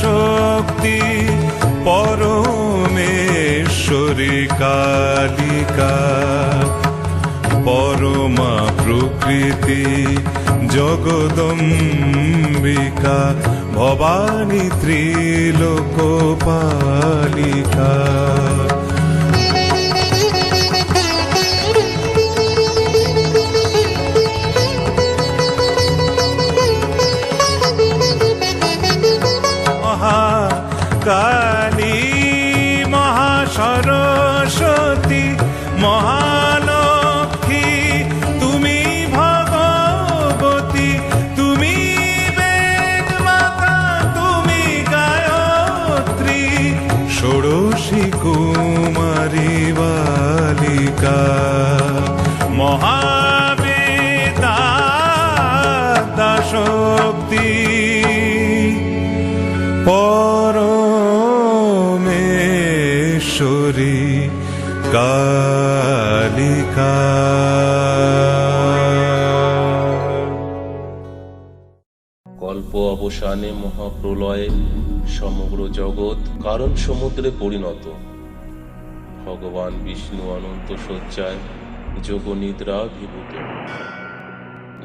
শক্তি পরমেশ্বরী কালিকা, পরমা প্রকৃতি জগদম্বিকা, ভবানী ত্রিলোকপালিকা। কালী মহাসরস্বতী মহালক্ষ্মী, তুমি ভগবতী, তুমি বেদমাতা, তুমি গায়ত্রী, ষোড়শী কুমারী বালিকা, মহাবেদা শক্তি পরমেশ্বরী কালিকা। কল্প অবসানে মহাপ্রলয়ে সমগ্র জগৎ কারণ সমুদ্রে পরিণত। ভগবান বিষ্ণু অনন্ত শয্যায় যোগনিদ্রাভিভূত,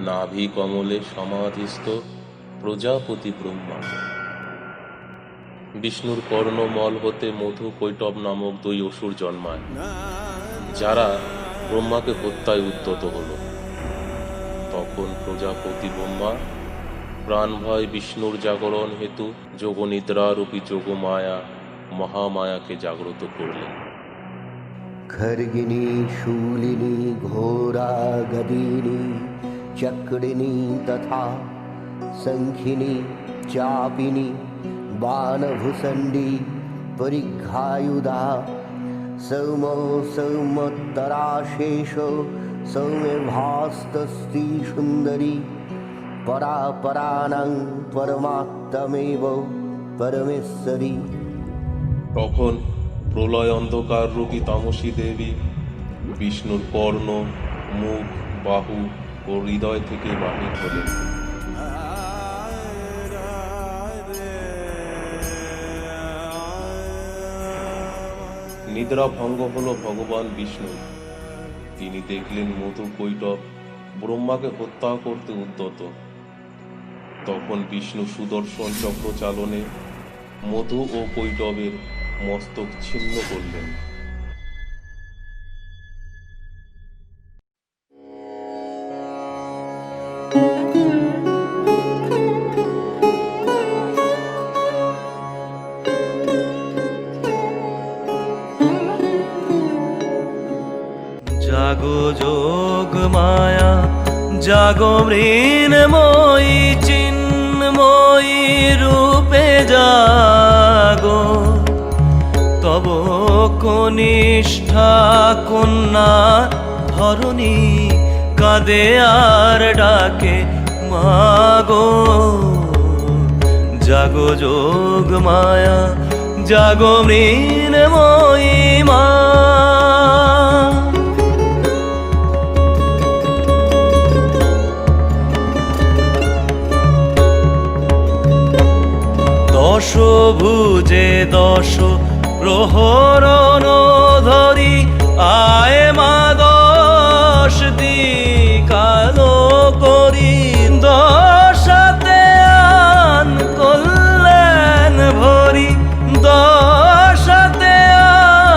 নাভি কমলে সমাধিস্থ প্রজাপতি ব্রহ্মা। বিষ্ণুর কর্ণমল হতে মধু কৈটব নামক দুই অসুর জন্মায়, যারা ব্রহ্মাকে হত্যায় উদ্যত হল। তখন প্রজাপতি ব্রহ্মা প্রাণ ভয় বিষ্ণুর জাগরণ হেতু যোগনিদ্রারূপী যোগমায়া মহামায়াকে জাগ্রত করলেন। খর্গিনী শূলিনী ঘোরা গদিনী চক্রিনী তথা শঙ্খিনী চাপিনী বাণভূষণ্ডী পরিঘায়ুধা সৌম সৌমোত্তরাশেষ সৌম্য ভাস্তস্তি সুন্দরী পরা পরাণং পরমাত্মেব পরমেশ্বরী। তখন প্রলয় অন্ধকার রূপী তামসী দেবী বিষ্ণুর কর্ণ, মুখ, বাহু ও হৃদয় থেকে বাহির হলেন। নিদ্রা ভঙ্গ হল ভগবান বিষ্ণু। তিনি দেখলেন মধু কৈটব ব্রহ্মাকে হত্যা করতে উদ্যত। তখন বিষ্ণু সুদর্শন চক্র চালনে মধু ও কৈটবের মস্তক ছিন্ন করলেন। জাগো যোগ মায়া জাগো মৃন্ময়ী চিন্ময়ী রূপে জাগো, তব কনিষ্ঠা কন্যা ধরণী কাঁদে আর ডাকে মাগো। জাগো যোগ মায়া জাগো মৃন্ময়ী মা। দশ ভুজে দশ প্রহরণ ধরি আয় মা দশ দিকালো করি, দশাতে আন কল্যাণ ভরি, দশাতে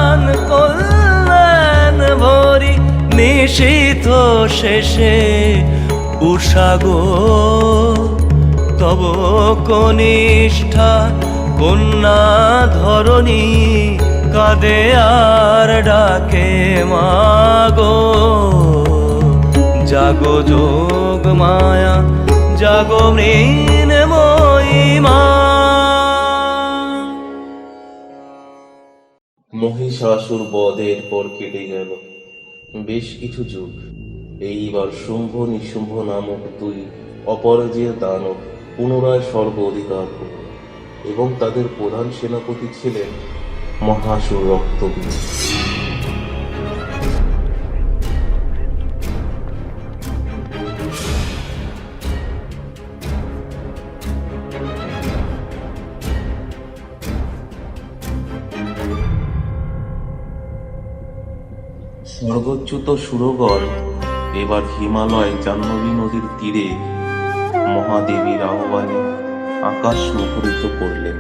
আন কল্যাণ ভরি, নিশীথ শেষে উষাগো তব কনিষ্ঠা কন্যা ধরণী কাঁদে আর ডাকে মাগো। জাগো যোগ মায়া জাগো মৃন্ময়ী মা। মহিষাসুর বধের পর কেটে গেল বেশ কিছু যুগ। এইবার শুম্ভ নিশুম্ভ নামক দুই অপরাজেয় দানব পুনরায় স্বর্গ অধিকার করল এবং তাদের প্রধান সেনাপতি ছিলেন মহাসুর রক্তবীজ। স্বর্গচ্যুত সুরগণ এবার হিমালয় জাহ্নবী নদীর তীরে মহাদেবীর আহ্বানে আকাশ মুখরিত করলেন।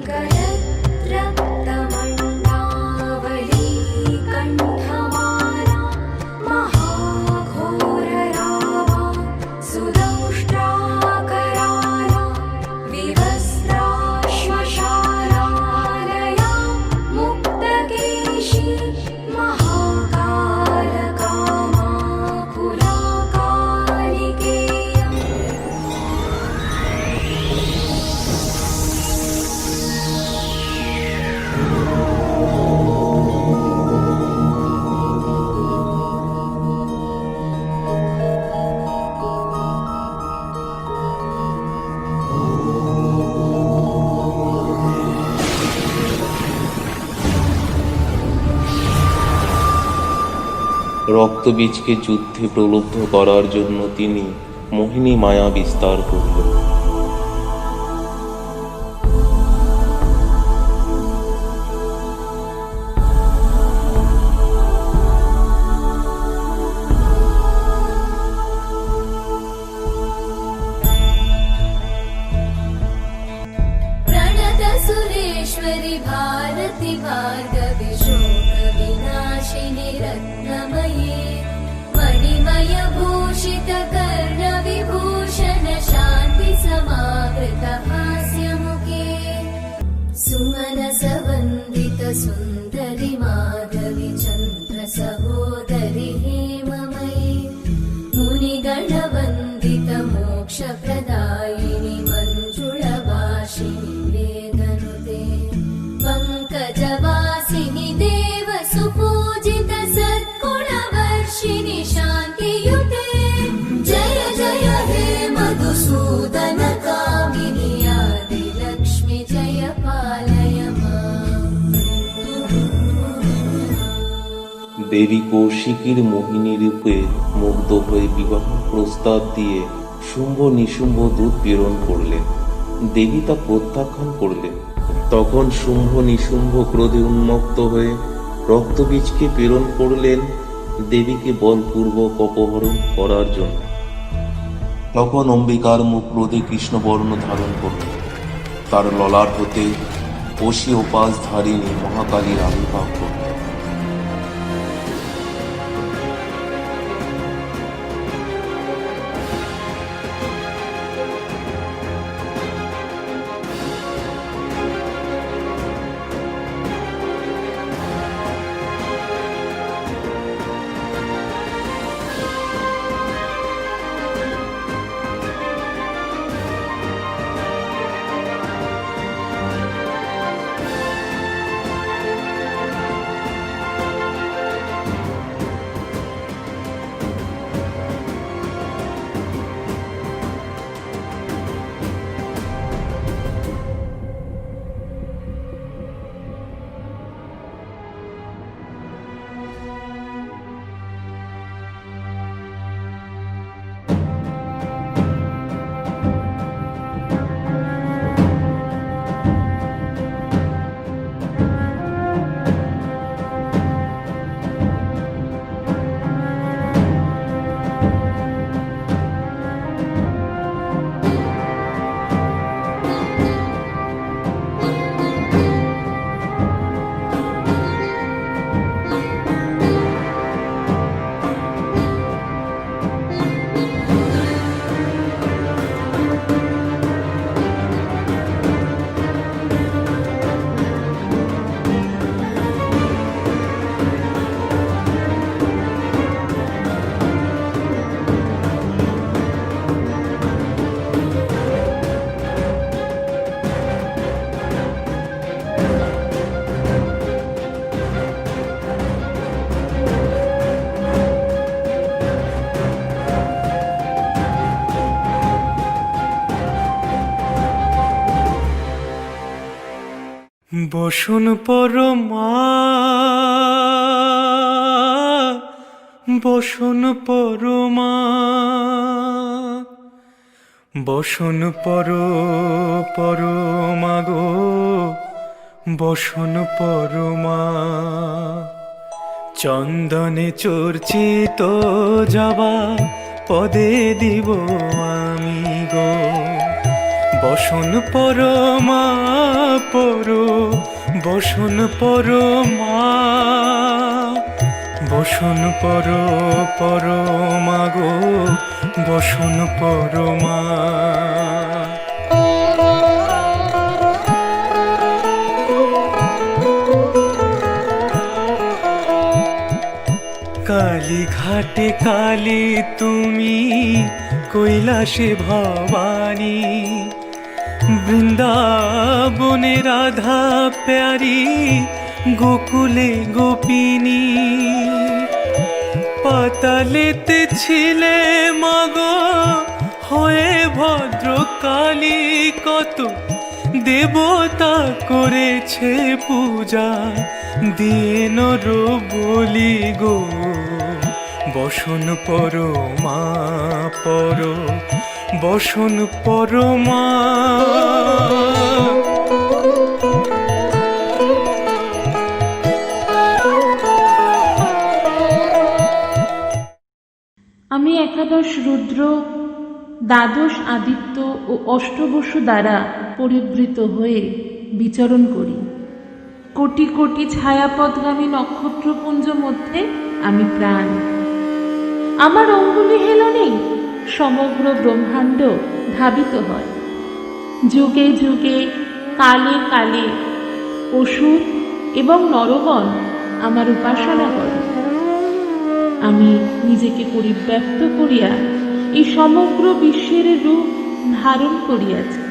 गयत्रक्तमण्डावली कण्ठमाला महाघोररावा सुदंष्ट्राकराला विवस्त्राश्मशालालया मुक्तकेशी महाकालकामाकुलाकालिकेया। রক্তবীজকে যুদ্ধে প্রলুব্ধ করার জন্য তিনি মোহিনী মায়া বিস্তার করলেন। प्रणतसुरेश्वरि भारति भार्गवि शोकविनाशिनि रत्नमये मणिमयभूषितकर्णविभूषण शान्ति समावृत हास्यमुखे सुमनसवन्दित सुन्दरि माधवि चन्द्र सहोदरि हेममयी मुनिगणवन्दित मोक्षप्रदायिनि मञ्जुळभाषिणि वेदनुते पङ्कजवासिनि देव सुपूजित सद्गुणवर्षिणि शान्तियुते जय जय हे मधुसूदन कामिनि आदिलक्ष्मि जय पालय माम्। দেবী কৌশিকীর মোহিনী রূপে মুগ্ধ হয়ে বিবাহ প্রস্তাব দিয়ে শুম্ভ নিশুম্ভ দূত প্রেরণ করলেন। দেবী তা প্রত্যাখ্যান করলেন। তখন শুম্ভ নিশুম্ভ ক্রোধে উন্মত্ত হয়ে রক্তবীজকে প্রেরণ করলেন দেবীকে বলপূর্বক অপহরণ করার জন্য। তখন অম্বিকার মুখ ক্রোধে কৃষ্ণবর্ণ ধারণ করল। তার ললাট হতে অসি উপাসধারিণী মহাকালীর আবির্ভাব করল। বসন পরমা, বসন পরমা, বসন পরমা গো, বসন পরমা। চন্দনে চর্চিত জবা পদে দিব আমি গো, বসন পরমা বসন পরমা, বসন পরমা গো, বসন পরমা। কালী ঘাটে কালী তুমি, কৈলাসে ভবানী, বৃন্দাবনে রাধা প্যারি, গোকুলে গোপিনী। পাতালেতে ছিলে মাগো হয়ে ভদ্রকালী, কত দেবতা করেছে পূজা, দিয়ে নর বলি গো, বসন পরমা বসন পরমা। আমি একাদশ রুদ্র, দ্বাদশ আদিত্য ও অষ্টবসু দ্বারা পরিবৃত হয়ে বিচরণ করি। কোটি কোটি ছায়াপথগামী নক্ষত্রপুঞ্জ মধ্যে আমি প্রাণ। আমার অঙ্গুলি হেলনেই সমগ্র ব্রহ্মাণ্ড ধাবিত হয়। যুগে যুগে কালে কালে অসুর এবং নরগণ আমার উপাসনা করে। আমি নিজেকে পরিব্যক্ত করিয়া এই সমগ্র বিশ্বের রূপ ধারণ করিয়াছি।